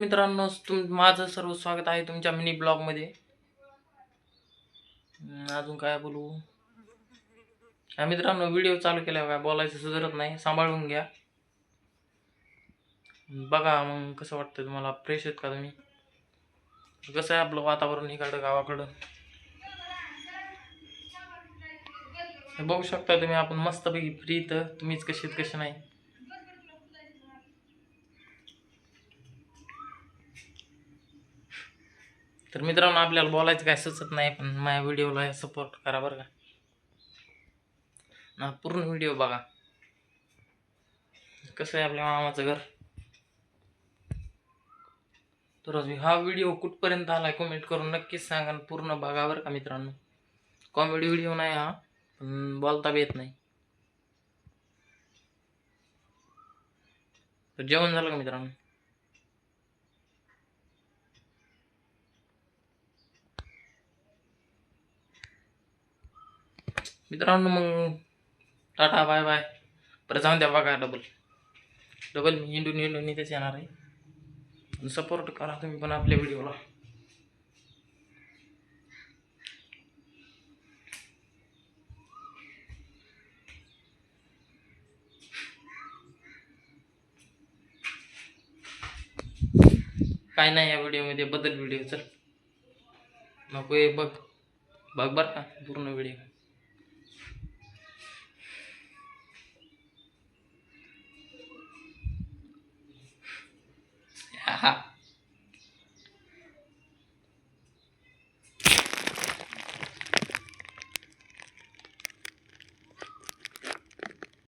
मित्रांनो, माझं सर्व स्वागत आहे तुमच्या मिनी ब्लॉगमध्ये. अजून काय बोलू? मित्रांनो, व्हिडिओ चालू केला काय बोलायचं सुधारत नाही, सांभाळून घ्या. बघा मग कसं वाटतं तुम्हाला, फ्रेश आहेत का तुम्ही? कसं आहे आपलं वातावरण इकडं गावाकडं? बघू शकता तुम्ही, आपण मस्तपैकी फ्री. तर तुम्हीच कशी कशी नाही. तर मित्रांनो, आपल्याला बोलायचं काय सुचत नाही, पण माझ्या व्हिडिओला सपोर्ट करा बरं का. ना पूर्ण व्हिडिओ बघा. कसं आहे आपल्या मामाचं घर. तर हा व्हिडिओ कुठपर्यंत आलाय कमेंट करून नक्कीच सांगा. पूर्ण बघा बरं का मित्रांनो. कॉमेडी व्हिडिओ नाही हा, पण बोलता बी येत नाही. तर जेवण झालं का मित्रांनो? मित्रांनो मग टाटा बाय बाय. परत जाऊन द्या बघा. डबल मी हिंडून इथेच येणार आहे. सपोर्ट करा तुम्ही पण आपल्या व्हिडिओला. काय नाही या व्हिडिओमध्ये बदल व्हिडिओ. चल नको बघ बघ बरं का पूर्ण व्हिडिओ.